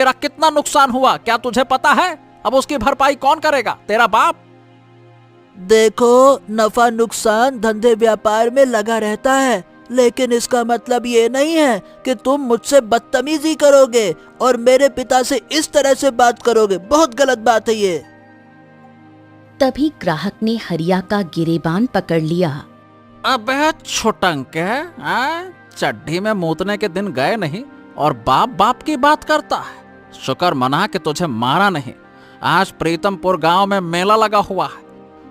तेरा कितना नुकसान हुआ क्या तुझे पता है? अब उसकी भरपाई कौन करेगा? तेरा बाप। देखो, नफा नुकसान धंधे व्यापार में लगा रहता है, लेकिन इसका मतलब ये नहीं है कि तुम मुझसे बदतमीजी करोगे और मेरे पिता से इस तरह से बात करोगे। बहुत गलत बात है ये। तभी ग्राहक ने हरिया का गिरेबान पकड़ लिया। अबे छोटंके, चड्ढी में मूतने के दिन गए नहीं और बाप बाप की बात करता है। शुक्र मना कि तुझे मारा नहीं। आज प्रीतमपुर गांव में मेला लगा हुआ है।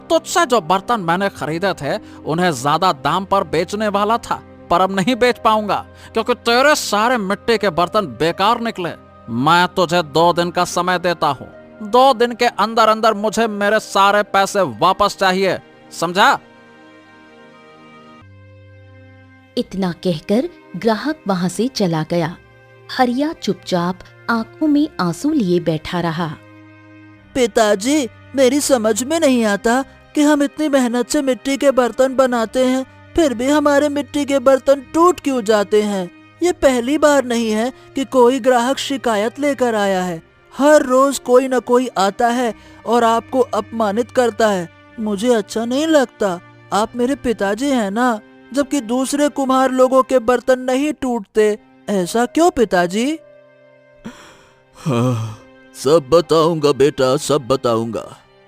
तुझसे जो बर्तन मैंने खरीदे थे उन्हें ज्यादा दाम पर बेचने वाला था, पर अब नहीं बेच पाऊंगा क्योंकि तेरे सारे मिट्टी के बर्तन बेकार निकले। मैं तुझे 2 दिन का समय देता हूँ। 2 दिन के अंदर अंदर मुझे मेरे सारे पैसे वापस चाहिए, समझा? इतना कहकर ग्राहक वहां से चला गया। हरिया चुपचाप आंखों में आंसू लिए बैठा रहा। पिताजी, मेरी समझ में नहीं आता कि हम इतनी मेहनत से मिट्टी के बर्तन बनाते हैं, फिर भी हमारे मिट्टी के बर्तन टूट क्यों जाते हैं। ये पहली बार नहीं है कि कोई ग्राहक शिकायत लेकर आया है। हर रोज कोई न कोई आता है और आपको अपमानित करता है। मुझे अच्छा नहीं लगता। आप मेरे पिताजी हैं ना, जबकि दूसरे कुम्हार लोगों के बर्तन नहीं टूटते। ऐसा क्यों पिताजी? हाँ, सब बताऊंगा बेटा, सब बताऊंगा।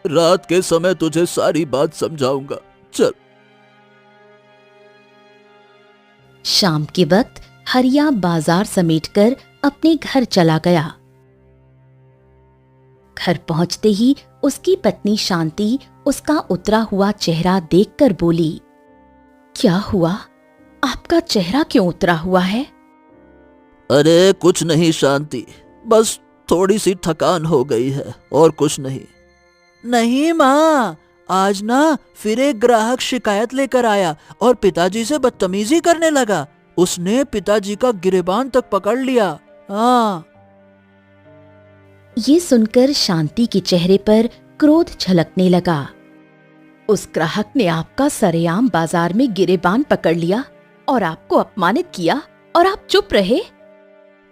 रात के समय तुझे सारी बात समझाऊंगा। चल। शाम के वक्त हरिया बाजार समेटकर अपने घर चला गया। घर पहुंचते ही उसकी पत्नी शांति उसका उतरा हुआ चेहरा देखकर बोली, क्या हुआ? आपका चेहरा क्यों उतरा हुआ है? अरे कुछ नहीं शांति, बस थोड़ी सी थकान हो गई है और कुछ नहीं। नहीं माँ, आज ना फिर एक ग्राहक शिकायत लेकर आया और पिताजी से बदतमीजी करने लगा। उसने पिताजी का गिरेबान तक पकड़ लिया। हाँ। ये सुनकर शांति के चेहरे पर क्रोध झलकने लगा। उस ग्राहक ने आपका सरेआम बाजार में गिरेबान पकड़ लिया और आपको अपमानित किया और आप चुप रहे।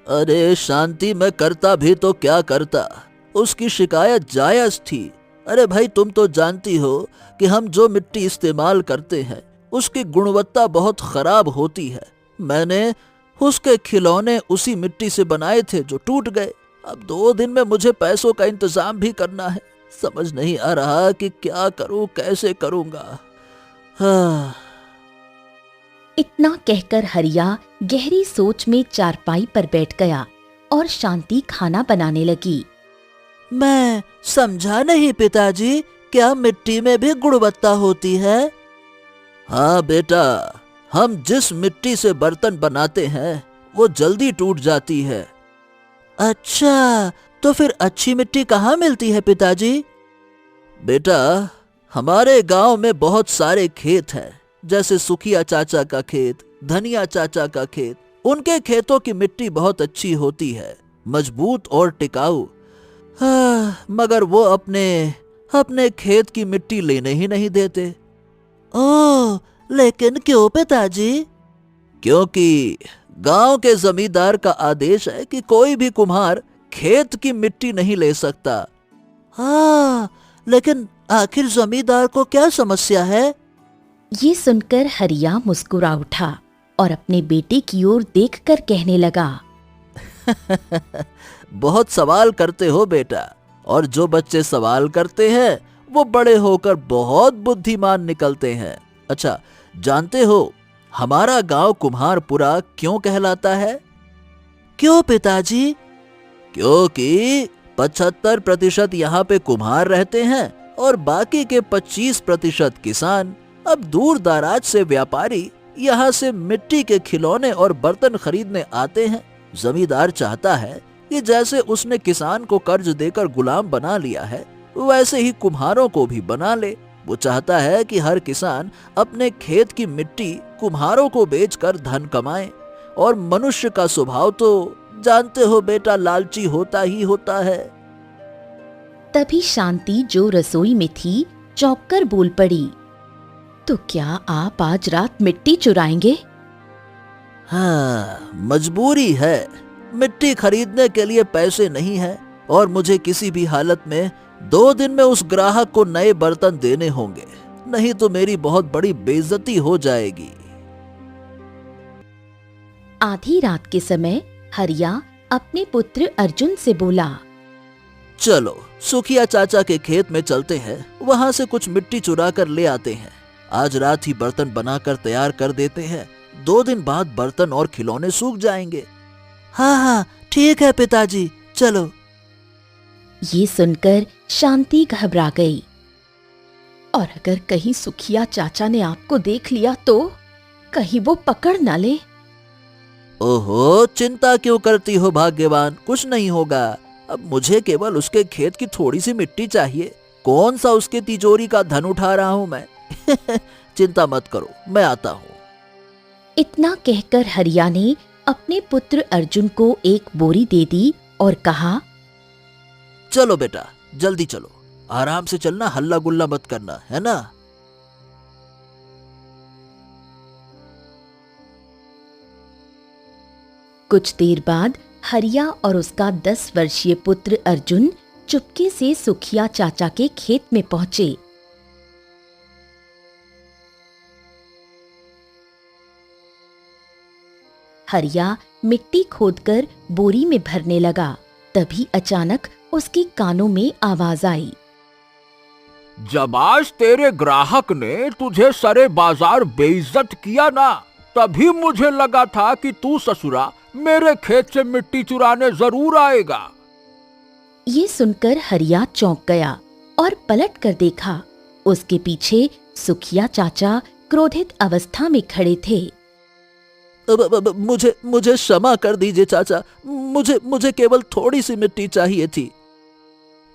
अरे शांति, मैं करता भी तो क्या करता, उसकी शिकायत जायज थी। अरे भाई, तुम तो जानती हो कि हम जो मिट्टी इस्तेमाल करते हैं उसकी गुणवत्ता बहुत खराब होती है। मैंने उसके खिलौने उसी मिट्टी से बनाए थे जो टूट गए। अब 2 दिन में मुझे पैसों का इंतजाम भी करना है। समझ नहीं आ रहा कि क्या करूं, कैसे करूंगा। हाँ। इतना कहकर हरिया गहरी सोच में चारपाई पर बैठ गया और शांति खाना बनाने लगी। मैं समझा नहीं पिताजी, क्या मिट्टी में भी गुणवत्ता होती है? हाँ बेटा, हम जिस मिट्टी से बर्तन बनाते हैं वो जल्दी टूट जाती है। अच्छा, तो फिर अच्छी मिट्टी कहाँ मिलती है पिताजी? बेटा, हमारे गांव में बहुत सारे खेत हैं, जैसे सुखिया चाचा का खेत, धनिया चाचा का खेत। उनके खेतों की मिट्टी बहुत अच्छी होती है, मजबूत और टिकाऊ। हाँ, मगर वो अपने खेत की मिट्टी लेने ही नहीं देते। ओह, लेकिन क्यों पिताजी? क्योंकि गांव के जमींदार का आदेश है कि कोई भी कुम्हार खेत की मिट्टी नहीं ले सकता। हाँ, लेकिन आखिर जमींदार को क्या समस्या है? ये सुनकर हरिया मुस्कुरा उठा और अपने बेटे की ओर देखकर कहने लगा, बहुत सवाल करते हो बेटा, और जो बच्चे सवाल करते हैं वो बड़े होकर बहुत बुद्धिमान निकलते हैं। अच्छा, जानते हो हमारा गांव कुम्हारपुरा क्यों कहलाता है? क्यों पिताजी? क्योंकि 75% यहाँ पे कुम्हार रहते हैं और बाकी के 25% किसान। अब दूर दराज से व्यापारी यहाँ से मिट्टी के खिलौने और बर्तन खरीदने आते हैं। जमींदार चाहता है कि जैसे उसने किसान को कर्ज देकर गुलाम बना लिया है, वैसे ही कुम्हारों को भी बना ले। वो चाहता है कि हर किसान अपने खेत की मिट्टी कुम्हारों को बेचकर धन कमाए। और मनुष्य का स्वभाव तो जानते हो बेटा, लालची होता ही होता है। तभी शांति जो रसोई में थी चौंककर बोल पड़ी, तो क्या आप आज रात मिट्टी चुराएंगे? हाँ, मजबूरी है। मिट्टी खरीदने के लिए पैसे नहीं है और मुझे किसी भी हालत में 2 दिन में उस ग्राहक को नए बर्तन देने होंगे, नहीं तो मेरी बहुत बड़ी बेइज्जती हो जाएगी। आधी रात के समय हरिया अपने पुत्र अर्जुन से बोला, चलो सुखिया चाचा के खेत में चलते हैं, वहां से कुछ मिट्टी चुरा कर ले आते हैं। आज रात ही बर्तन बनाकर तैयार कर देते हैं, 2 दिन बाद बर्तन और खिलौने सूख जाएंगे। हाँ हाँ ठीक है पिताजी, चलो। ये सुनकर शांति घबरा गई। और अगर कहीं सुखिया चाचा ने आपको देख लिया तो कहीं वो पकड़ ना ले। ओहो, चिंता क्यों करती हो भाग्यवान, कुछ नहीं होगा। अब मुझे केवल उसके खेत की थोड़ी सी मिट्टी चाहिए, कौन सा उसके तिजोरी का धन उठा रहा हूं मैं। चिंता मत करो, मैं आता हूं। इतना कहकर हरिया ने अपने पुत्र अर्जुन को एक बोरी दे दी और कहा, चलो बेटा जल्दी चलो, आराम से चलना, हल्ला गुल्ला मत करना, है ना। कुछ देर बाद हरिया और उसका 10 वर्षीय पुत्र अर्जुन चुपके से सुखिया चाचा के खेत में पहुंचे। हरिया मिट्टी खोदकर बोरी में भरने लगा। तभी अचानक उसकी कानों में आवाज आई, जब आज तेरे ग्राहक ने तुझे सरे बाजार बेइज्जत किया ना, तभी मुझे लगा था कि तू ससुरा मेरे खेत से मिट्टी चुराने जरूर आएगा। ये सुनकर हरिया चौंक गया और पलट कर देखा। उसके पीछे सुखिया चाचा क्रोधित अवस्था में खड़े थे। मुझे क्षमा कर दीजिए चाचा, मुझे केवल थोड़ी सी मिट्टी चाहिए थी।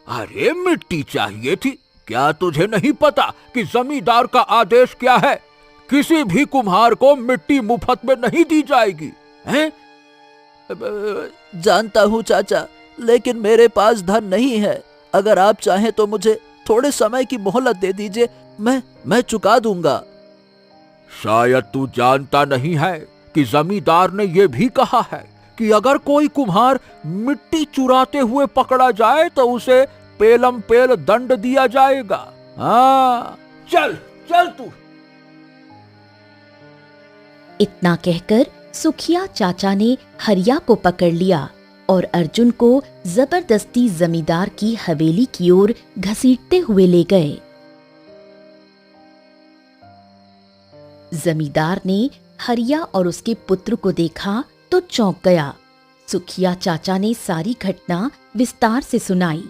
अरे मिट्टी चाहिए थी? क्या तुझे नहीं पता कि जमींदार का आदेश क्या है? किसी भी कुम्हार को मिट्टी मुफ्त में नहीं दी जाएगी, हैं? जानता हूँ चाचा, लेकिन मेरे पास धन नहीं है। अगर आप चाहें तो मुझे थोड़े समय की मोहलत दे दीजिए, मैं चुका दूंगा। शायद तू जानता नहीं है कि जमींदार ने यह भी कहा है कि अगर कोई कुम्हार मिट्टी चुराते हुए पकड़ा जाए तो उसे पेलम पेल दंड दिया जाएगा। हाँ, चल चल तू। इतना कहकर सुखिया चाचा ने हरिया को पकड़ लिया और अर्जुन को जबरदस्ती जमींदार की हवेली की ओर घसीटते हुए ले गए। जमींदार ने हरिया और उसके पुत्र को देखा तो चौंक गया। सुखिया चाचा ने सारी घटना विस्तार से सुनाई।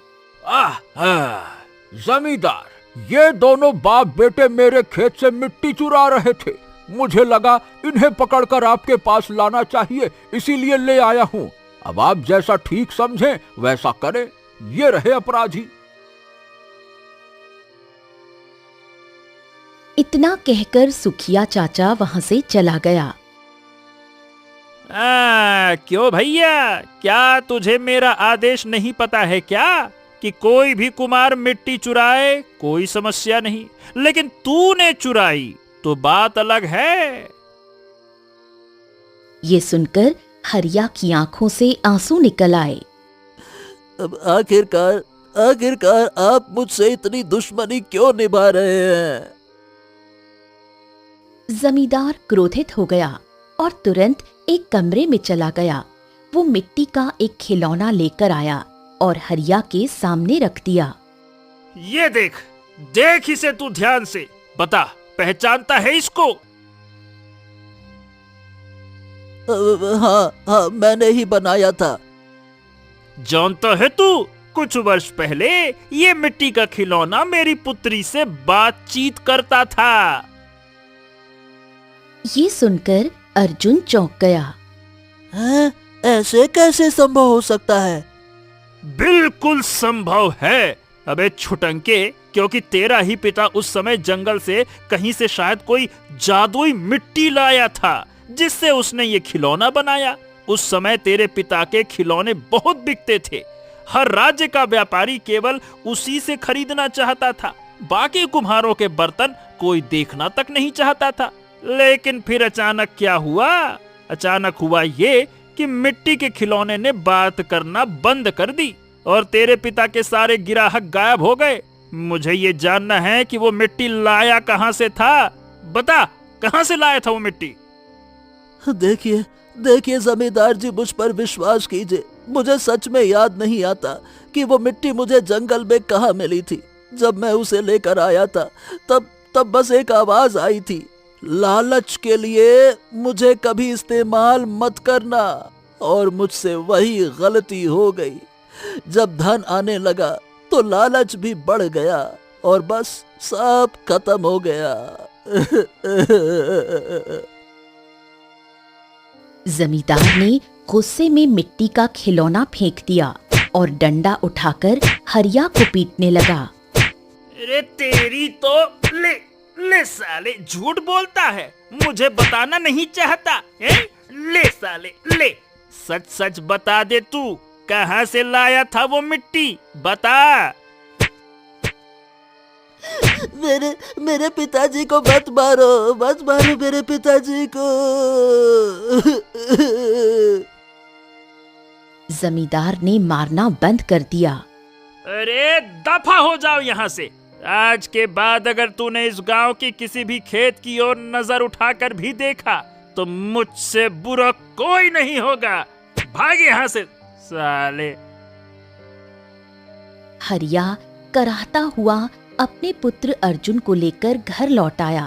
जमींदार, ये दोनों बाप बेटे मेरे खेत से मिट्टी चुरा रहे थे। मुझे लगा इन्हें पकड़कर आपके पास लाना चाहिए, इसीलिए ले आया हूँ। अब आप जैसा ठीक समझें वैसा करें। ये रहे अपराधी। इतना कहकर सुखिया चाचा वहां से चला गया। क्यों भैया, क्या तुझे मेरा आदेश नहीं पता है क्या कि कोई भी कुम्हार मिट्टी चुराए कोई समस्या नहीं, लेकिन तूने चुराई तो बात अलग है। ये सुनकर हरिया की आंखों से आंसू निकल आए। अब आखिरकार आप मुझसे इतनी दुश्मनी क्यों निभा रहे हैं? जमींदार क्रोधित हो गया और तुरंत एक कमरे में चला गया। वो मिट्टी का एक खिलौना लेकर आया और हरिया के सामने रख दिया। ये देख इसे तू ध्यान से, बता पहचानता है इसको? हाँ, मैंने ही बनाया था। जानता है तू, कुछ वर्ष पहले ये मिट्टी का खिलौना मेरी पुत्री से बातचीत करता था। ये सुनकर अर्जुन चौंक गया। हैं? ऐसे कैसे संभव हो सकता है? बिल्कुल संभव है अबे छुटंके, क्योंकि तेरा ही पिता उस समय जंगल से कहीं से शायद कोई जादुई मिट्टी लाया था, जिससे उसने ये खिलौना बनाया। उस समय तेरे पिता के खिलौने बहुत बिकते थे। हर राज्य का व्यापारी केवल उसी से खरीदना चाहता था। बाकी कुम्हारों के बर्तन कोई देखना तक नहीं चाहता था। लेकिन फिर अचानक क्या हुआ? अचानक हुआ ये कि मिट्टी के खिलौने ने बात करना बंद कर दी और तेरे पिता के सारे ग्राहक गायब हो गए। मुझे ये जानना है कि वो मिट्टी लाया कहाँ से था। बता, कहाँ से लाया था वो मिट्टी? देखिए देखिए जमींदार जी, मुझ पर विश्वास कीजिए, मुझे सच में याद नहीं आता कि वो मिट्टी मुझे जंगल में कहाँ मिली थी। जब मैं उसे लेकर आया था तब बस एक आवाज आई थी, लालच के लिए मुझे कभी इस्तेमाल मत करना। और मुझसे वही गलती हो गई। जब धन आने लगा तो लालच भी बढ़ गया और बस सब खत्म हो गया। जमींदार ने गुस्से में मिट्टी का खिलौना फेंक दिया और डंडा उठाकर हरिया को पीटने लगा। अरे तेरी तो ले साले, झूठ बोलता है, मुझे बताना नहीं चाहता है? ले साले ले, सच सच बता दे, तू कहाँ से लाया था वो मिट्टी, बता। मेरे पिताजी को मत मारो मेरे पिताजी को। जमींदार ने मारना बंद कर दिया। अरे दफा हो जाओ यहाँ से। आज के बाद अगर तूने इस गांव की किसी भी खेत की ओर नजर उठाकर भी देखा तो मुझसे बुरा कोई नहीं होगा। भाग यहाँ से साले। हरिया कराहता हुआ अपने पुत्र अर्जुन को लेकर घर लौट आया।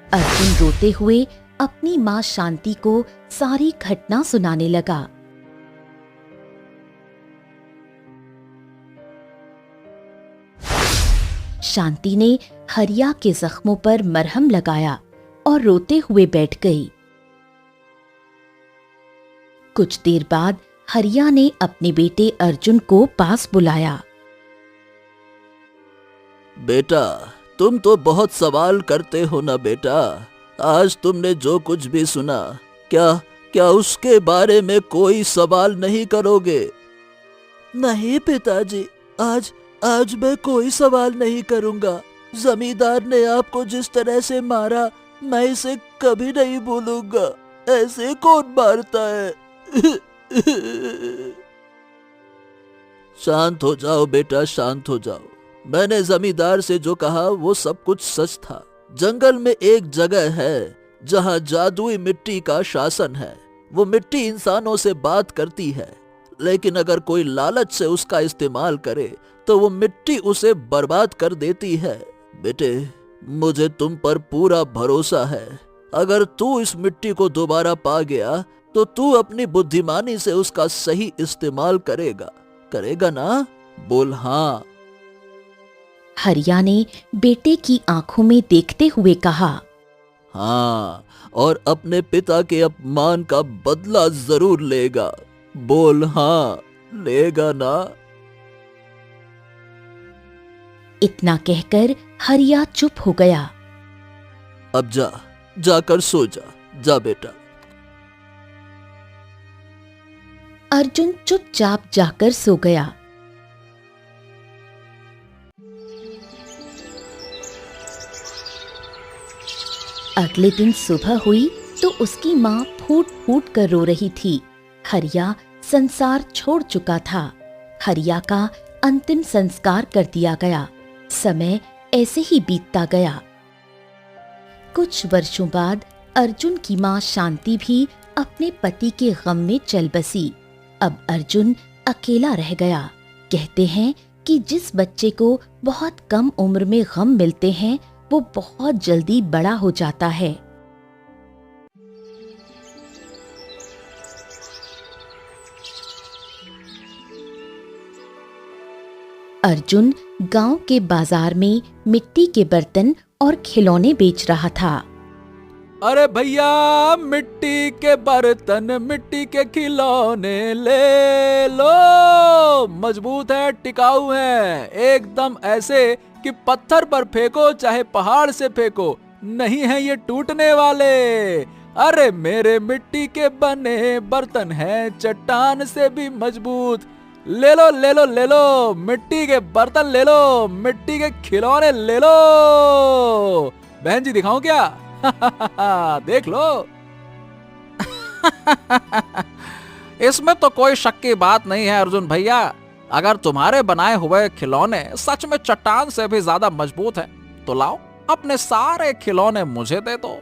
अर्जुन रोते हुए अपनी मां शांति को सारी घटना सुनाने लगा। शांति ने हरिया के जख्मों पर मरहम लगाया और रोते हुए बैठ गई। कुछ देर बाद हरिया ने अपने बेटे अर्जुन को पास बुलाया। बेटा, तुम तो बहुत सवाल करते हो ना बेटा। आज तुमने जो कुछ भी सुना, क्या उसके बारे में कोई सवाल नहीं करोगे? नहीं पिताजी, आज मैं कोई सवाल नहीं करूंगा। जमींदार ने आपको जिस तरह से मारा, मैं इसे कभी नहीं भूलूंगा। ऐसे कौन मारता है? शांत हो जाओ बेटा, शांत हो जाओ। मैंने जमींदार से जो कहा वो सब कुछ सच था। जंगल में एक जगह है जहां जादुई मिट्टी का शासन है। वो मिट्टी इंसानों से बात करती है, लेकिन अगर कोई लालच से उसका इस्तेमाल करे तो वो मिट्टी उसे बर्बाद कर देती है। बेटे, मुझे तुम पर पूरा भरोसा है। अगर तू इस मिट्टी को दोबारा पा गया तो तू अपनी बुद्धिमानी से उसका सही इस्तेमाल करेगा ना? बोल हाँ। हरिया ने बेटे की आंखों में देखते हुए कहा, हाँ, और अपने पिता के अपमान का बदला जरूर लेगा। बोल हाँ, लेगा ना? इतना कहकर हरिया चुप हो गया। अब जाकर सो जा बेटा। अर्जुन चुपचाप जाकर सो गया। अगले दिन सुबह हुई तो उसकी माँ फूट फूट कर रो रही थी। हरिया संसार छोड़ चुका था। हरिया का अंतिम संस्कार कर दिया गया। समय ऐसे ही बीतता गया। कुछ वर्षों बाद अर्जुन की माँ शांति भी अपने पति के गम में चल बसी। अब अर्जुन अकेला रह गया। कहते हैं कि जिस बच्चे को बहुत कम उम्र में गम मिलते हैं वो बहुत जल्दी बड़ा हो जाता है। अर्जुन गांव के बाजार में मिट्टी के बर्तन और खिलौने बेच रहा था। अरे भैया, मिट्टी के बर्तन, मिट्टी के खिलौने ले लो। मजबूत है, टिकाऊ है, एकदम ऐसे कि पत्थर पर फेंको चाहे पहाड़ से फेंको, नहीं है ये टूटने वाले। अरे मेरे मिट्टी के बने बर्तन हैं चट्टान से भी मजबूत। ले लो ले लो ले लो, मिट्टी के बर्तन ले लो, मिट्टी के खिलौने ले लो। बहन जी दिखाऊं क्या? देख लो। इसमें तो कोई शक की बात नहीं है अर्जुन भैया। अगर तुम्हारे बनाए हुए खिलौने सच में चट्टान से भी ज्यादा मजबूत हैं, तो लाओ अपने सारे खिलौने मुझे दे दो।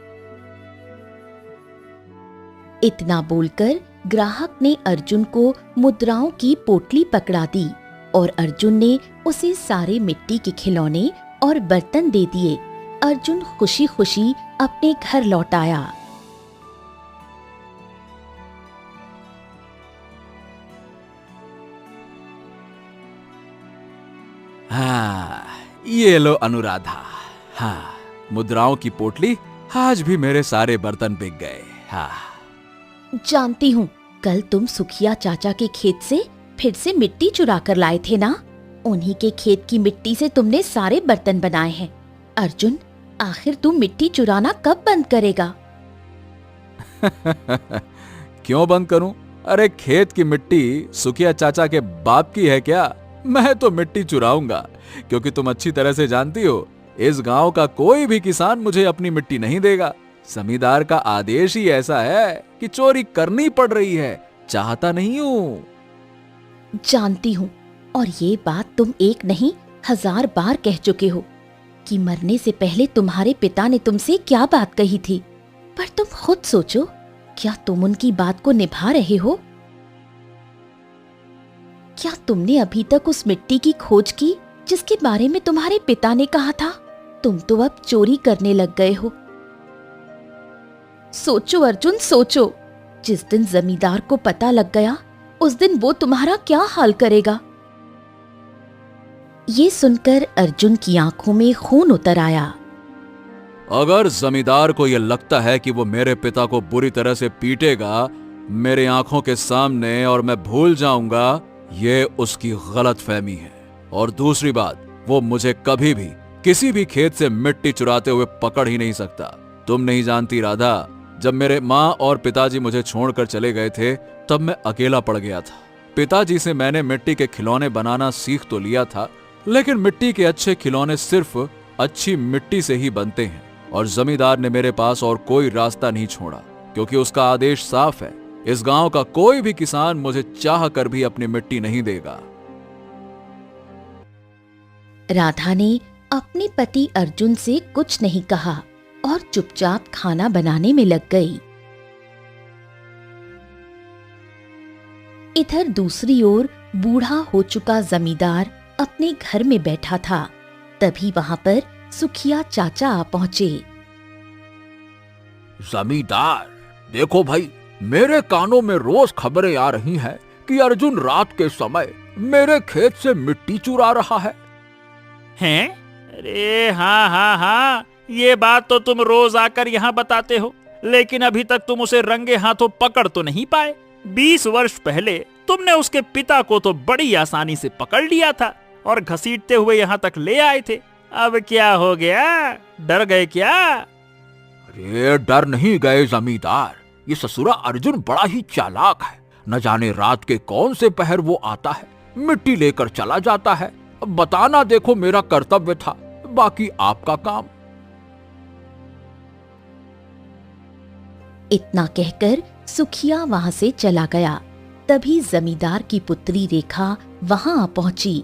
इतना बोलकर ग्राहक ने अर्जुन को मुद्राओं की पोटली पकड़ा दी और अर्जुन ने उसे सारे मिट्टी के खिलौने और बर्तन दे दिए। अर्जुन खुशी खुशी अपने घर लौट आया। हाँ, ये लो अनुराधा। हाँ, मुद्राओं की पोटली, आज भी मेरे सारे बर्तन बिक गए। हाँ। जानती हूँ, कल तुम सुखिया चाचा के खेत से फिर से मिट्टी चुरा कर लाए थे ना? उन्हीं के खेत की मिट्टी से तुमने सारे बर्तन बनाए हैं। अर्जुन, आखिर तुम मिट्टी चुराना कब बंद करेगा? क्यों बंद करूं? अरे खेत की मिट्टी सुखिया चाचा के बाप की है क्या? मैं तो मिट्टी चुराऊंगा, क्योंकि तुम अच्छी तरह से जानती हो, इस गांव का कोई भी किसान मुझे अपनी मिट्टी नहीं देगा। जमींदार का आदेश ही ऐसा है कि चोरी करनी पड़ रही है, चाहता नहीं हूं। जानती हूँ, और ये बात तुम एक नहीं 1000 बार कह चुके हो कि मरने से पहले तुम्हारे पिता ने तुमसे क्या बात कही थी। पर तुम खुद सोचो, क्या तुम उनकी बात को निभा रहे हो? क्या तुमने अभी तक उस मिट्टी की खोज की जिसके बारे में तुम्हारे पिता ने कहा था? तुम तो अब चोरी करने लग गए हो। सोचो अर्जुन, सोचो, जिस दिन जमींदार को पता लग गया, उस दिन वो तुम्हारा क्या हाल करेगा? ये सुनकर अर्जुन की आंखों में खून उतर आया। अगर जमींदार को यह लगता है कि वो मेरे पिता को बुरी तरह से पीटेगा मेरे आंखों के सामने और मैं भूल जाऊंगा, ये उसकी गलत फहमी है। और दूसरी बात, वो मुझे कभी भी किसी भी खेत से मिट्टी चुराते हुए पकड़ ही नहीं सकता। तुम नहीं जानती राधा, जब मेरे माँ और पिताजी मुझे छोड़कर चले गए थे, तब मैं अकेला पड़ गया था। पिताजी से मैंने मिट्टी के खिलौने बनाना सीख तो लिया था, लेकिन मिट्टी के अच्छे खिलौने सिर्फ अच्छी मिट्टी से ही बनते हैं। और जमींदार ने मेरे पास और कोई रास्ता नहीं छोड़ा, क्योंकि उसका आदेश साफ है, इस गांव का कोई भी किसान मुझे चाह कर भी अपनी मिट्टी नहीं देगा। राधा ने अपने पति अर्जुन से कुछ नहीं कहा और चुपचाप खाना बनाने में लग गई। इधर दूसरी ओर बूढ़ा हो चुका जमींदार अपने घर में बैठा था। तभी वहां पर सुखिया चाचा आ पहुंचे। जमींदार, देखो भाई, मेरे कानों में रोज खबरें आ रही हैं कि अर्जुन रात के समय मेरे खेत से मिट्टी चुरा रहा है। हैं? अरे हाँ हाँ हाँ, ये बात तो तुम रोज आकर यहाँ बताते हो, लेकिन अभी तक तुम उसे रंगे हाथों पकड़ तो नहीं पाए। 20 वर्ष पहले तुमने उसके पिता को तो बड़ी आसानी से पकड़ लिया था और घसीटते हुए यहाँ तक ले आए थे। अब क्या हो गया? डर गए क्या? अरे डर नहीं गए जमींदार, ये ससुरा अर्जुन बड़ा ही चालाक है। न जाने रात के कौन से पहर वो आता है, मिट्टी लेकर चला जाता है। अब बताना देखो मेरा कर्तव्य था, बाकी आपका काम। इतना कहकर सुखिया वहां से चला गया। तभी जमींदार की पुत्री रेखा वहां आ पहुंची।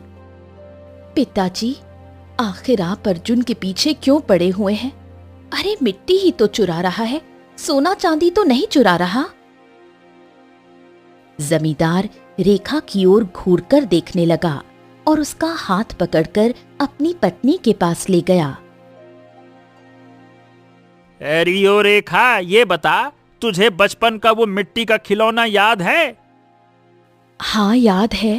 पिताजी, आखिर आप अर्जुन के पीछे क्यों पड़े हुए हैं? अरे मिट्टी ही तो चुरा रहा है, सोना चांदी तो नहीं चुरा रहा। जमींदार रेखा की ओर घूरकर देखने लगा और उसका हाथ पकड़कर अपनी पत्नी के पास ले गया। रियो रेखा, ये बता, तुझे बचपन का वो मिट्टी का खिलौना याद है? हाँ याद है।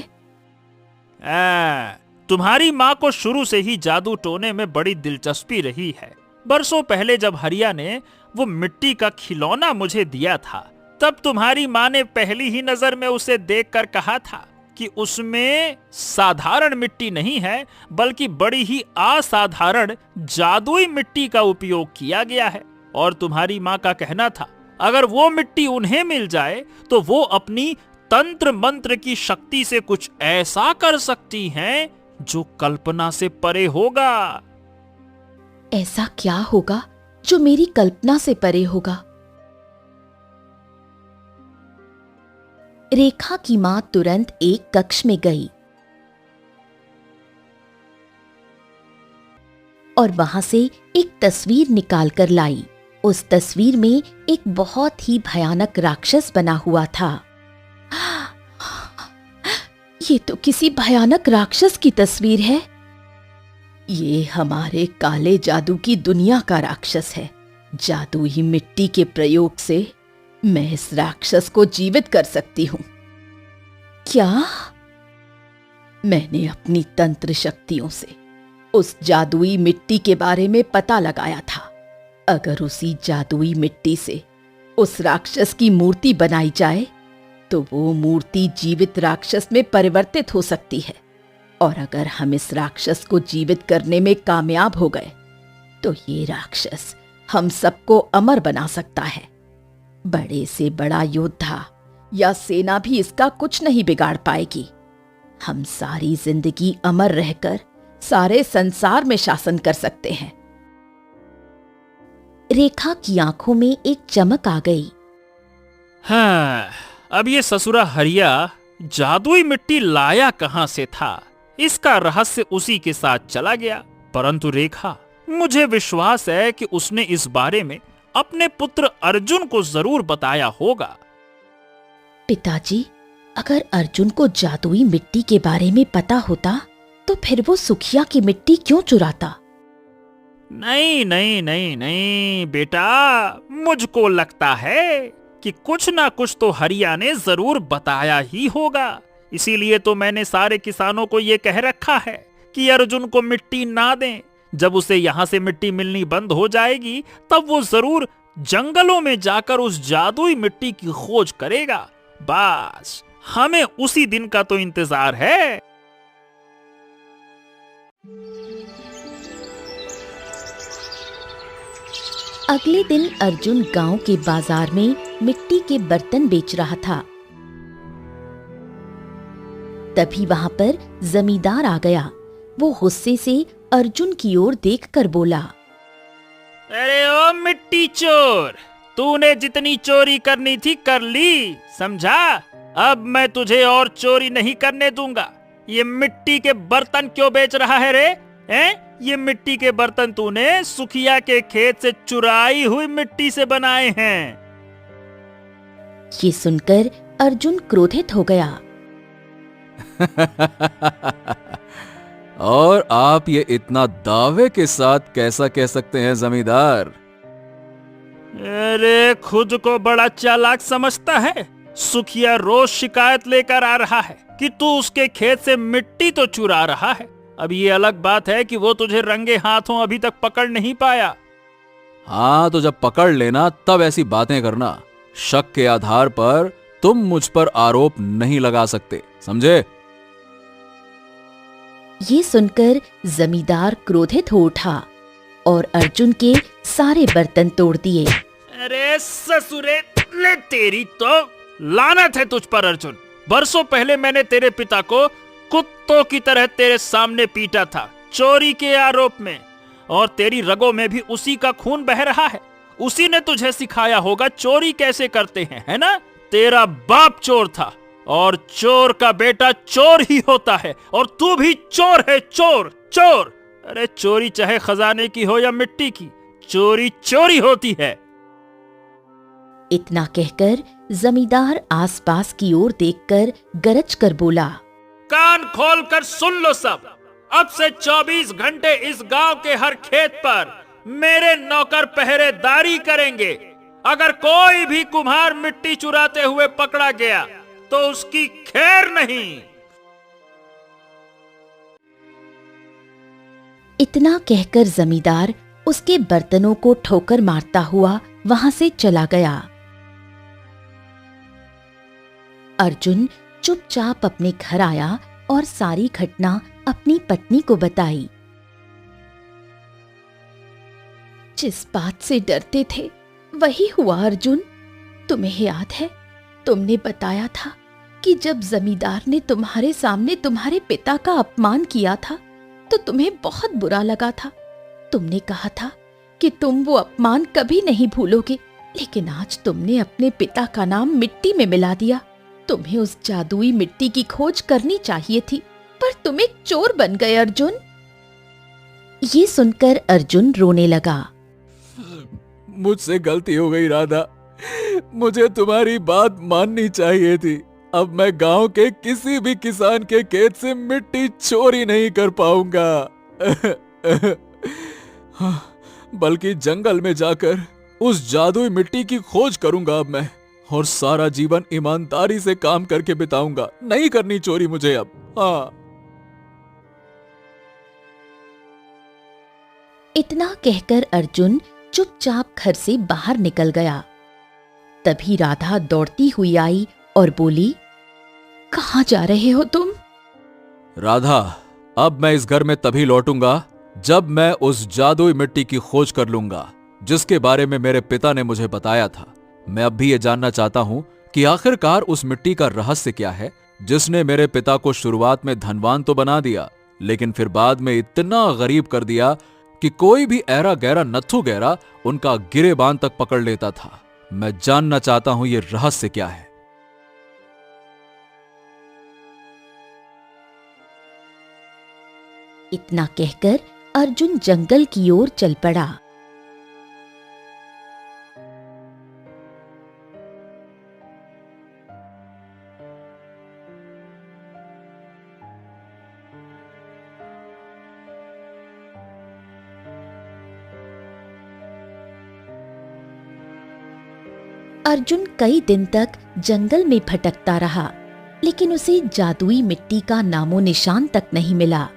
तुम्हारी माँ को शुरू से ही जादू टोने में बड़ी दिलचस्पी रही है। बरसों पहले जब हरिया ने वो मिट्टी का खिलौना मुझे दिया था, तब तुम्हारी माँ ने पहली ही नजर में उसे देखकर कहा था कि उसमें साधारण मिट्टी नहीं है, बल्कि बड़ी ही असाधारण जादुई मिट्टी का उपयोग किया गया है। और तुम्हारी माँ का कहना था, अगर वो मिट्टी उन्हें मिल जाए तो वो अपनी तंत्र मंत्र की शक्ति से कुछ ऐसा कर सकती हैं जो कल्पना से परे होगा। ऐसा क्या होगा जो मेरी कल्पना से परे होगा? रेखा की मां तुरंत एक कक्ष में गई और वहां से एक तस्वीर निकालकर लाई। उस तस्वीर में एक बहुत ही भयानक राक्षस बना हुआ था। ये तो किसी भयानक राक्षस की तस्वीर है। ये हमारे काले जादू की दुनिया का राक्षस है। जादुई मिट्टी के प्रयोग से मैं इस राक्षस को जीवित कर सकती हूं। क्या? मैंने अपनी तंत्र शक्तियों से उस जादुई मिट्टी के बारे में पता लगाया था। अगर उसी जादुई मिट्टी से उस राक्षस की मूर्ति बनाई जाए तो वो मूर्ति जीवित राक्षस में परिवर्तित हो सकती है, और अगर हम इस राक्षस को जीवित करने में कामयाब हो गए तो ये राक्षस हम सबको अमर बना सकता है। बड़े से बड़ा योद्धा या सेना भी इसका कुछ नहीं बिगाड़ पाएगी। हम सारी जिंदगी अमर रहकर सारे संसार में शासन कर सकते हैं। रेखा की आंखों में एक चमक आ गई। हाँ, अब ये ससुरा हरिया जादुई मिट्टी लाया कहां से था, इसका रहस्य उसी के साथ चला गया। परंतु रेखा, मुझे विश्वास है कि उसने इस बारे में अपने पुत्र अर्जुन को जरूर बताया होगा। पिताजी, अगर अर्जुन को जादुई मिट्टी के बारे में पता होता तो फिर वो सुखिया की मिट्टी क्यों चुराता? नहीं नहीं नहीं नहीं बेटा, मुझको लगता है कि कुछ ना कुछ तो हरिया ने जरूर बताया ही होगा। इसीलिए तो मैंने सारे किसानों को ये कह रखा है कि अर्जुन को मिट्टी ना दें। जब उसे यहाँ से मिट्टी मिलनी बंद हो जाएगी तब वो जरूर जंगलों में जाकर उस जादुई मिट्टी की खोज करेगा। बस हमें उसी दिन का तो इंतजार है। अगले दिन अर्जुन गांव के बाजार में मिट्टी के बर्तन बेच रहा था। तभी वहां पर जमींदार आ गया। वो गुस्से से अर्जुन की ओर देखकर बोला, अरे ओ मिट्टी चोर, तूने जितनी चोरी करनी थी कर ली, समझा? अब मैं तुझे और चोरी नहीं करने दूंगा। ये मिट्टी के बर्तन क्यों बेच रहा है रे? ये मिट्टी के बर्तन तूने सुखिया के खेत से चुराई हुई मिट्टी से बनाए हैं। ये सुनकर अर्जुन क्रोधित हो गया। और आप ये इतना दावे के साथ कैसा कह सकते हैं जमींदार? अरे खुद को बड़ा चालाक समझता है। सुखिया रोज शिकायत लेकर आ रहा है कि तू उसके खेत से मिट्टी तो चुरा रहा है। अब ये अलग बात है कि वो तुझे रंगे हाथों अभी तक पकड़ नहीं पाया। हाँ, तो जब पकड़ लेना तब ऐसी बातें करना। शक के आधार पर तुम मुझ पर आरोप नहीं लगा सकते, समझे? ये सुनकर जमींदार क्रोधित हो उठा और अर्जुन के सारे बर्तन तोड़ दिए। अरे ससुरे, ले तेरी तो लानत है तुझ पर अर्जुन। बरसों पहले मैंने तेरे पिता को कुत्तों की तरह तेरे सामने पीटा था, चोरी के आरोप में, और तेरी रगों में भी उसी का खून बह रहा है। उसी ने तुझे सिखाया होगा चोरी कैसे करते हैं, है ना? तेरा बाप चोर था और चोर का बेटा चोर ही होता है, और तू भी चोर है, चोर चोर। अरे चोरी चाहे खजाने की हो या मिट्टी की, चोरी चोरी होती है। इतना कहकर जमींदार आसपास की ओर देखकर गरज कर बोला, कान खोलकर सुन लो सब। अब से 24 घंटे इस गांव के हर खेत पर मेरे नौकर पहरेदारी करेंगे। अगर कोई भी कुम्हार मिट्टी चुराते हुए पकड़ा गया तो उसकी खैर नहीं। इतना कहकर जमींदार उसके बर्तनों को ठोकर मारता हुआ वहां से चला गया। अर्जुन चुपचाप अपने घर आया और सारी घटना अपनी पत्नी को बताई। जिस बात से डरते थे वही हुआ अर्जुन। तुम्हें याद है, तुमने बताया था कि जब जमींदार ने तुम्हारे सामने तुम्हारे पिता का अपमान किया था तो तुम्हें बहुत बुरा लगा था। तुमने कहा था कि तुम वो अपमान कभी नहीं भूलोगे, लेकिन आज तुमने अपने पिता का नाम मिट्टी में मिला दिया तुम्हें उस जादुई मिट्टी की खोज करनी चाहिए थी, पर तुम एक चोर बन गए अर्जुन। ये सुनकर अर्जुन रोने लगा। मुझसे गलती हो गई राधा, मुझे तुम्हारी बात माननी चाहिए थी। अब मैं गांव के किसी भी किसान के खेत से मिट्टी चोरी नहीं कर पाऊंगा, बल्कि जंगल में जाकर उस जादुई मिट्टी की खोज करूंगा अब मैं, और सारा जीवन ईमानदारी से काम करके बिताऊंगा। नहीं करनी चोरी मुझे अब। हाँ। इतना कहकर अर्जुन चुपचाप घर से बाहर निकल गया। तभी राधा दौड़ती हुई आई और बोली, कहाँ जा रहे हो तुम? राधा, अब मैं इस घर में तभी लौटूंगा जब मैं उस जादुई मिट्टी की खोज कर लूंगा जिसके बारे में मेरे पिता ने मुझे बताया था। मैं अब भी ये जानना चाहता हूं कि आखिरकार उस मिट्टी का रहस्य क्या है जिसने मेरे पिता को शुरुआत में धनवान तो बना दिया, लेकिन फिर बाद में इतना गरीब कर दिया कि कोई भी ऐरा गहरा नत्थु गहरा उनका गिरेबान तक पकड़ लेता था। मैं जानना चाहता हूं ये रहस्य क्या है। इतना कहकर अर्जुन जंगल की ओर चल पड़ा। अर्जुन कई दिन तक जंगल में भटकता रहा, लेकिन उसे जादुई मिट्टी का नामो निशान तक नहीं मिला।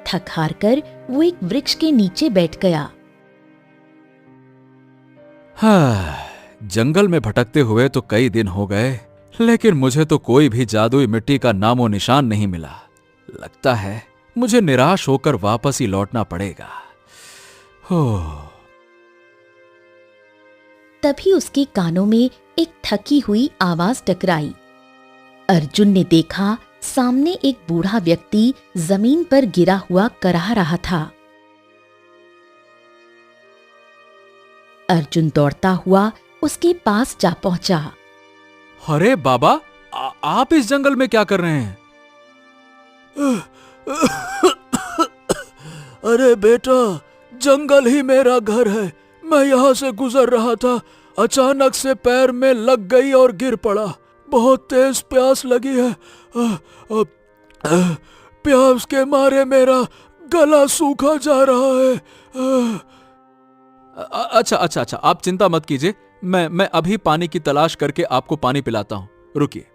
थक हार कर वो एक वृक्ष के नीचे बैठ गया। हाँ, जंगल में भटकते हुए तो कई दिन हो गए, लेकिन मुझे तो कोई भी जादुई मिट्टी का नामो निशान नहीं मिला। लगता है मुझे निराश होकर वापस ही लौटना पड़ेगा। हो। तभी उसके कानों में एक थकी हुई आवाज टकराई। अर्जुन ने देखा सामने एक बूढ़ा व्यक्ति जमीन पर गिरा हुआ कराह रहा था। अर्जुन दौड़ता हुआ उसके पास जा पहुंचा। अरे बाबा, आप इस जंगल में क्या कर रहे हैं? अरे बेटा, जंगल ही मेरा घर है। मैं यहाँ से गुजर रहा था, अचानक से पैर में लग गई और गिर पड़ा। बहुत तेज प्यास लगी है। प्यास के मारे मेरा गला सूखा जा रहा है। अच्छा अच्छा अच्छा, आप चिंता मत कीजिए, मैं अभी पानी की तलाश करके आपको पानी पिलाता हूं, रुकिए।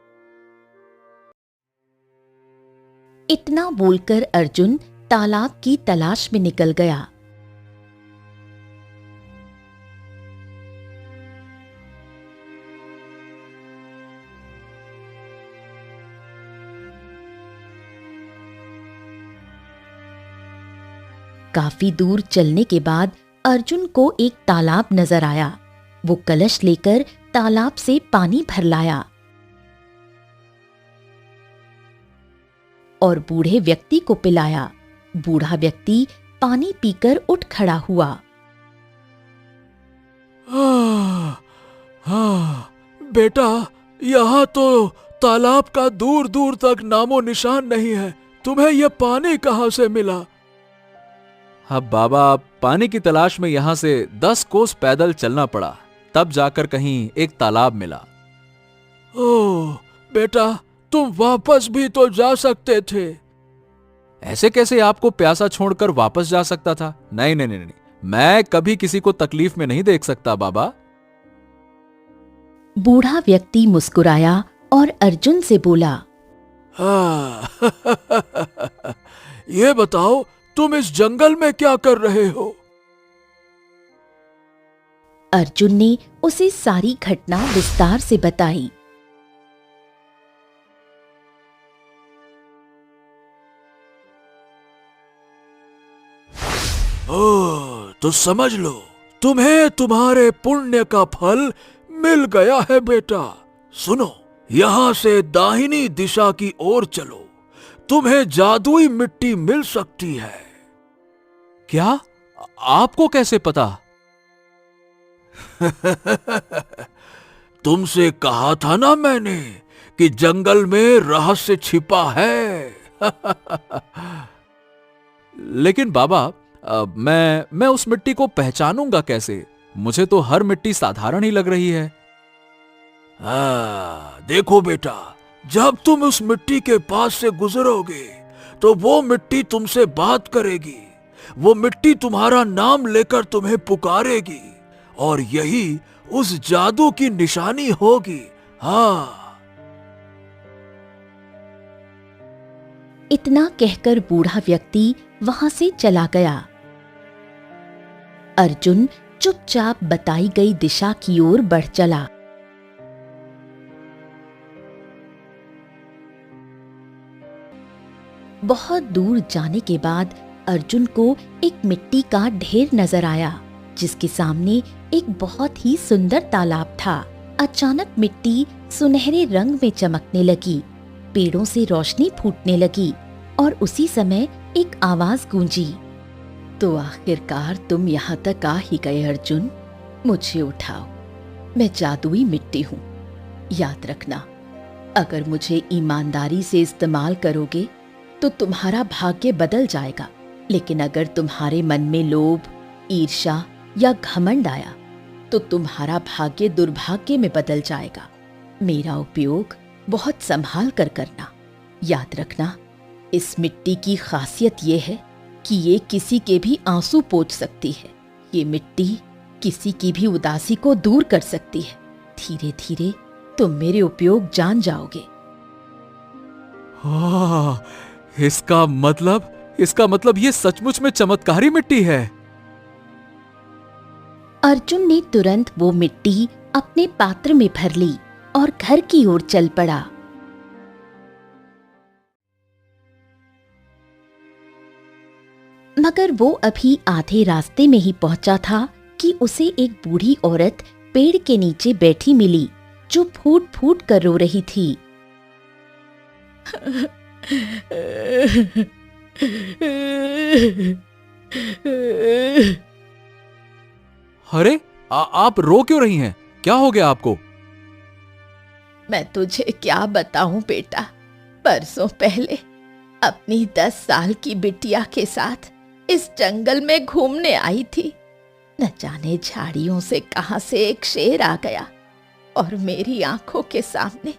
इतना बोलकर अर्जुन तालाब की तलाश में निकल गया। काफी दूर चलने के बाद अर्जुन को एक तालाब नजर आया। वो कलश लेकर तालाब से पानी भर लाया और बूढ़े व्यक्ति को पिलाया। बूढ़ा व्यक्ति पानी पीकर उठ खड़ा हुआ। हाँ, बेटा, यहाँ तो तालाब का दूर दूर तक नामो निशान नहीं है। तुम्हें यह पानी कहाँ से मिला? अब बाबा, पानी की तलाश में यहां से 10 कोस पैदल चलना पड़ा, तब जाकर कहीं एक तालाब मिला। ओह बेटा, तुम वापस भी तो जा सकते थे। ऐसे कैसे आपको प्यासा छोड़कर वापस जा सकता था? नहीं नहीं नहीं नहीं, मैं कभी किसी को तकलीफ में नहीं देख सकता बाबा। बूढ़ा व्यक्ति मुस्कुराया और अर्जुन से बोला, हाँ, ये बताओ, तुम इस जंगल में क्या कर रहे हो? अर्जुन ने उसे सारी घटना विस्तार से बताई। ओह, तो समझ लो, तुम्हें तुम्हारे पुण्य का फल मिल गया है बेटा। सुनो, यहाँ से दाहिनी दिशा की ओर चलो, तुम्हें जादुई मिट्टी मिल सकती है। क्या? आपको कैसे पता? तुमसे कहा था ना मैंने कि जंगल में रहस्य छिपा है। लेकिन बाबा, मैं उस मिट्टी को पहचानूंगा कैसे? मुझे तो हर मिट्टी साधारण ही लग रही है। देखो बेटा, जब तुम उस मिट्टी के पास से गुजरोगे तो वो मिट्टी तुमसे बात करेगी। वो मिट्टी तुम्हारा नाम लेकर तुम्हें पुकारेगी और यही उस जादू की निशानी होगी। हाँ। इतना कहकर बूढ़ा व्यक्ति वहां से चला गया। अर्जुन चुपचाप बताई गई दिशा की ओर बढ़ चला। बहुत दूर जाने के बाद अर्जुन को एक मिट्टी का ढेर नजर आया, जिसके सामने एक बहुत ही सुंदर तालाब था। अचानक मिट्टी सुनहरे रंग में चमकने लगी, पेड़ों से रोशनी फूटने लगी और उसी समय एक आवाज गूंजी। तो आखिरकार तुम यहाँ तक आ ही गए अर्जुन, मुझे उठाओ, मैं जादुई मिट्टी हूँ। याद रखना, अगर मुझे ईमानदारी से इस्तेमाल करोगे तो तुम्हारा भाग्य बदल जाएगा, लेकिन अगर तुम्हारे मन में लोभ, ईर्ष्या या घमंड आया तो तुम्हारा भाग्य दुर्भाग्य में बदल जाएगा। मेरा उपयोग बहुत संभाल कर करना। याद रखना, इस मिट्टी की खासियत ये है कि ये किसी के भी आंसू पोंछ सकती है। ये मिट्टी किसी की भी उदासी को दूर कर सकती है। धीरे धीरे तुम मेरे उपयोग जान जाओगे। इसका मतलब ये सचमुच में चमत्कारी मिट्टी है। अर्जुन ने तुरंत वो मिट्टी अपने पात्र में भर ली और घर की ओर चल पड़ा। मगर वो अभी आधे रास्ते में ही पहुंचा था कि उसे एक बूढ़ी औरत पेड़ के नीचे बैठी मिली, जो फूट फूट कर रो रही थी। अरे, आप रो क्यों रही हैं? क्या हो गया आपको? मैं तुझे क्या बताऊं बेटा, परसों पहले अपनी 10 साल की बिटिया के साथ इस जंगल में घूमने आई थी। न जाने झाड़ियों से कहां से एक शेर आ गया और मेरी आंखों के सामने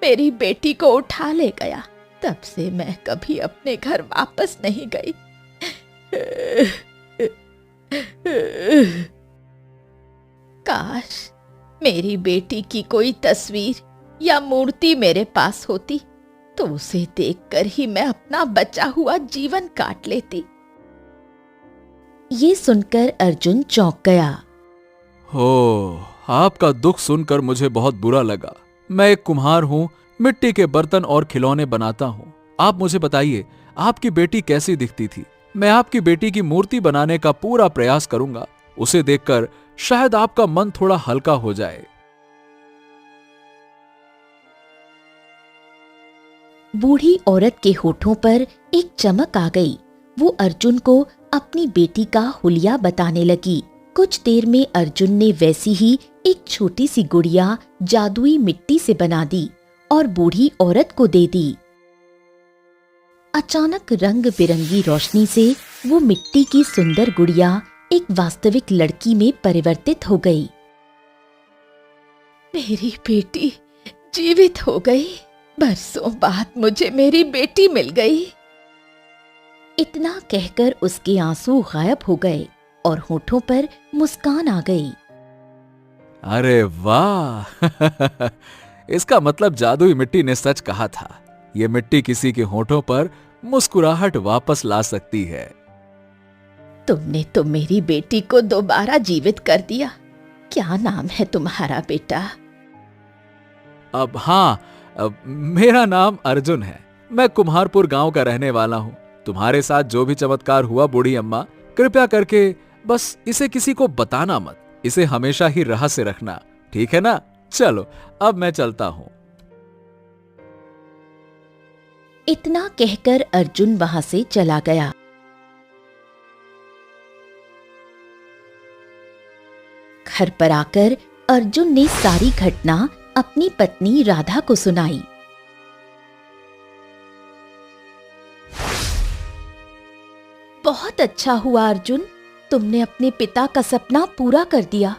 मेरी बेटी को उठा ले गया। तब से मैं कभी अपने घर वापस नहीं गई। काश मेरी बेटी की कोई तस्वीर या मूर्ति मेरे पास होती तो उसे देखकर ही मैं अपना बचा हुआ जीवन काट लेती। ये सुनकर अर्जुन चौंक गया। हो, आपका दुख सुनकर मुझे बहुत बुरा लगा। मैं एक कुम्हार हूँ, मिट्टी के बर्तन और खिलौने बनाता हूँ। आप मुझे बताइए, आपकी बेटी कैसी दिखती थी? मैं आपकी बेटी की मूर्ति बनाने का पूरा प्रयास करूंगा। उसे देखकर शायद आपका मन थोड़ा हल्का हो जाए। बूढ़ी औरत के होठों पर एक चमक आ गई। वो अर्जुन को अपनी बेटी का हुलिया बताने लगी। कुछ देर में अर्जुन ने वैसी ही एक छोटी सी गुड़िया जादुई मिट्टी से बना दी और बूढ़ी औरत को दे दी। अचानक रंग बिरंगी रोशनी से वो मिट्टी की सुंदर गुड़िया एक वास्तविक लड़की में परिवर्तित हो गई। मेरी बेटी जीवित हो गई। बरसों बाद मुझे मेरी बेटी मिल गई। इतना कहकर उसके आंसू गायब हो गए और होठों पर मुस्कान आ गई। अरे वाह! इसका मतलब जादुई मिट्टी ने सच कहा था। ये मिट्टी किसी के होठों पर मुस्कुराहट वापस ला सकती है। तुमने तो मेरी बेटी को दोबारा जीवित कर दिया। क्या नाम है तुम्हारा बेटा? मेरा नाम अर्जुन है। मैं कुम्हारपुर गांव का रहने वाला हूँ। तुम्हारे साथ जो भी चमत्कार हुआ बूढ़ी अम्मा, कृपया करके बस इसे किसी को बताना मत। इसे हमेशा ही रहस्य रखना, ठीक है ना? चलो अब मैं चलता हूँ। इतना कहकर अर्जुन वहां से चला गया। घर पर आकर अर्जुन ने सारी घटना अपनी पत्नी राधा को सुनाई। बहुत अच्छा हुआ अर्जुन, तुमने अपने पिता का सपना पूरा कर दिया।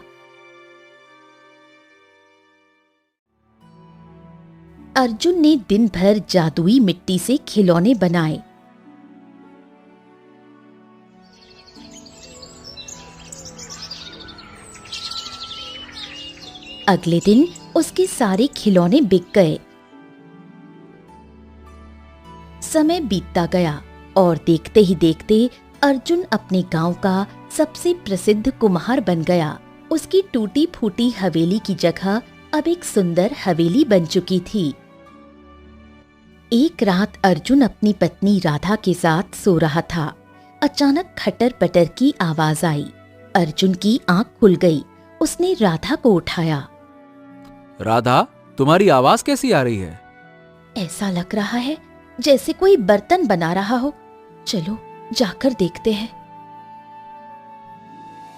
अर्जुन ने दिन भर जादुई मिट्टी से खिलौने बनाए। अगले दिन उसके सारे खिलौने बिक गए। समय बीतता गया और देखते ही देखते अर्जुन अपने गांव का सबसे प्रसिद्ध कुम्हार बन गया। उसकी टूटी फूटी हवेली की जगह अब एक सुंदर हवेली बन चुकी थी। एक रात अर्जुन अपनी पत्नी राधा के साथ सो रहा था। अचानक खटर पटर की आवाज आई। अर्जुन की आंख खुल गई। उसने राधा को उठाया। राधा, तुम्हारी आवाज कैसी आ रही है? ऐसा लग रहा है जैसे कोई बर्तन बना रहा हो। चलो जाकर देखते हैं।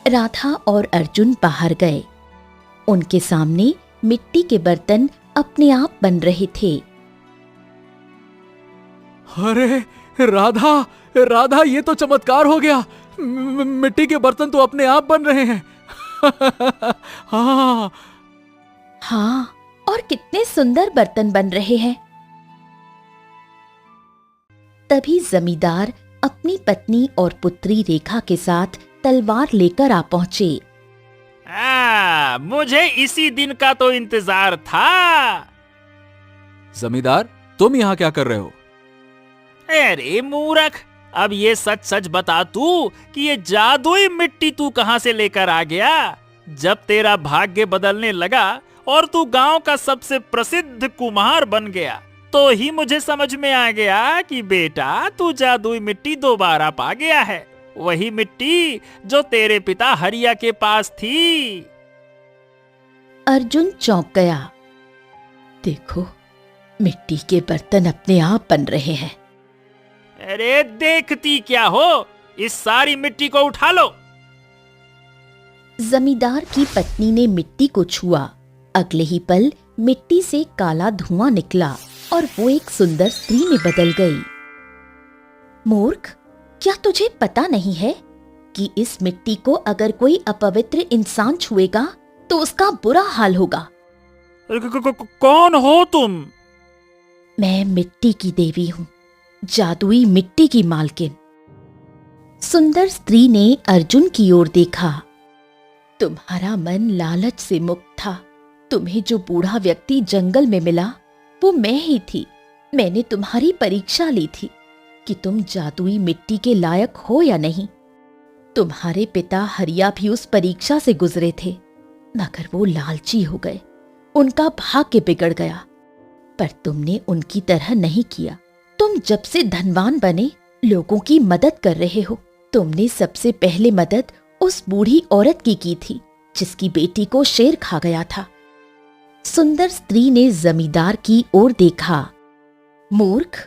राधा और अर्जुन बाहर गए। उनके सामने मिट्टी के बर्तन अपने आप बन रहे थे। अरे राधा, राधा, ये तो चमत्कार हो गया। मिट्टी के बर्तन तो अपने आप बन रहे हैं। हाँ हाँ, और कितने सुंदर बर्तन बन रहे हैं। तभी जमींदार अपनी पत्नी और पुत्री रेखा के साथ तलवार लेकर आ पहुंचे। मुझे इसी दिन का तो इंतजार था। जमींदार, तुम यहाँ क्या कर रहे हो? अरे मूर्ख, अब ये सच सच बता तू कि ये जादुई मिट्टी तू कहां से लेकर आ गया। जब तेरा भाग्य बदलने लगा और तू गांव का सबसे प्रसिद्ध कुम्हार बन गया, तो ही मुझे समझ में आ गया कि बेटा तू जादुई मिट्टी दोबारा पा गया है। वही मिट्टी जो तेरे पिता हरिया के पास थी। अर्जुन चौंक गया। देखो, मिट्टी के बर्तन अपने आप बन रहे हैं। अरे देखती क्या हो, इस सारी मिट्टी को उठा लो। जमींदार की पत्नी ने मिट्टी को छुआ। अगले ही पल मिट्टी से काला धुआं निकला और वो एक सुंदर स्त्री में बदल गई। मूर्ख, क्या तुझे पता नहीं है कि इस मिट्टी को अगर कोई अपवित्र इंसान छुएगा तो उसका बुरा हाल होगा। कौन हो तुम? मैं मिट्टी की देवी हूँ, जादुई मिट्टी की मालकिन। सुंदर स्त्री ने अर्जुन की ओर देखा। तुम्हारा मन लालच से मुक्त था। तुम्हें जो बूढ़ा व्यक्ति जंगल में मिला वो मैं ही थी। मैंने तुम्हारी परीक्षा ली थी कि तुम जादुई मिट्टी के लायक हो या नहीं। तुम्हारे पिता हरिया भी उस परीक्षा से गुजरे थे, मगर वो लालची हो गए। उनका भाग्य बिगड़ गया, पर तुमने उनकी तरह नहीं किया। तुम जब से धनवान बने लोगों की मदद कर रहे हो। तुमने सबसे पहले मदद उस बूढ़ी औरत की थी जिसकी बेटी को शेर खा गया था। सुंदर स्त्री ने जमींदार की ओर देखा। मूर्ख,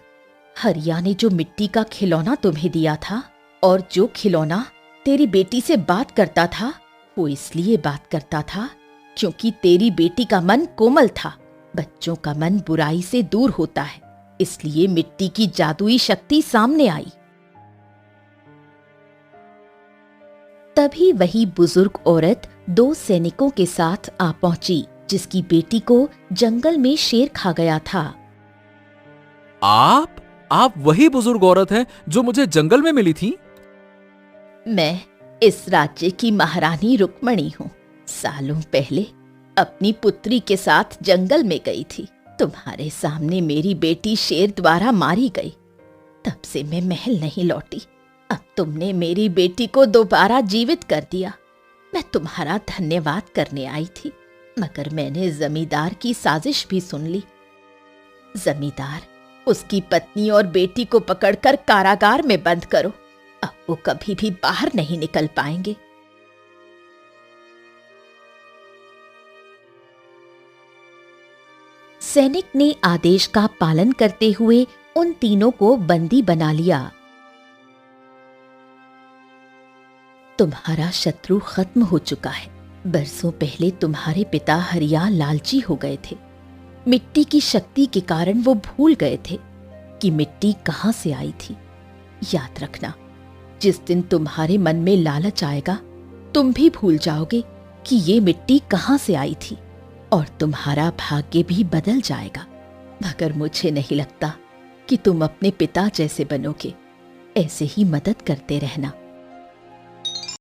हरिया ने जो मिट्टी का खिलौना तुम्हें दिया था और जो खिलौना तेरी बेटी से बात करता था, वो इसलिए बात करता था क्योंकि तेरी बेटी का मन कोमल था। बच्चों का मन बुराई से दूर होता है, इसलिए मिट्टी की जादुई शक्ति सामने आई। तभी वही बुजुर्ग औरत 2 सैनिकों के साथ आ पहुंची जिसकी बेटी को जंगल में शेर खा गया था। आप वही बुजुर्ग औरत हैं जो मुझे जंगल में मिली थी? मैं इस राज्य की महारानी रुक्मणी हूँ। सालों पहले अपनी पुत्री के साथ जंगल में गई थी। तुम्हारे सामने मेरी बेटी शेर द्वारा मारी गई। तब से मैं महल नहीं लौटी। अब तुमने मेरी बेटी को दोबारा जीवित कर दिया। मैं तुम्हारा धन्यवाद करने आई थी, मगर मैंने जमींदार की साजिश भी सुन ली। जमींदार, उसकी पत्नी और बेटी को पकड़कर कारागार में बंद करो। अब वो कभी भी बाहर नहीं निकल पाएंगे। सैनिक ने आदेश का पालन करते हुए उन तीनों को बंदी बना लिया। तुम्हारा शत्रु खत्म हो चुका है। बरसों पहले तुम्हारे पिता हरिया लालची हो गए थे। मिट्टी की शक्ति के कारण वो भूल गए थे कि मिट्टी कहां से आई थी। याद रखना, जिस दिन तुम्हारे मन में लालच आएगा, तुम भी भूल जाओगे कि ये मिट्टी कहाँ से आई थी, और तुम्हारा भाग्य भी बदल जाएगा। मगर मुझे नहीं लगता कि तुम अपने पिता जैसे बनोगे। ऐसे ही मदद करते रहना।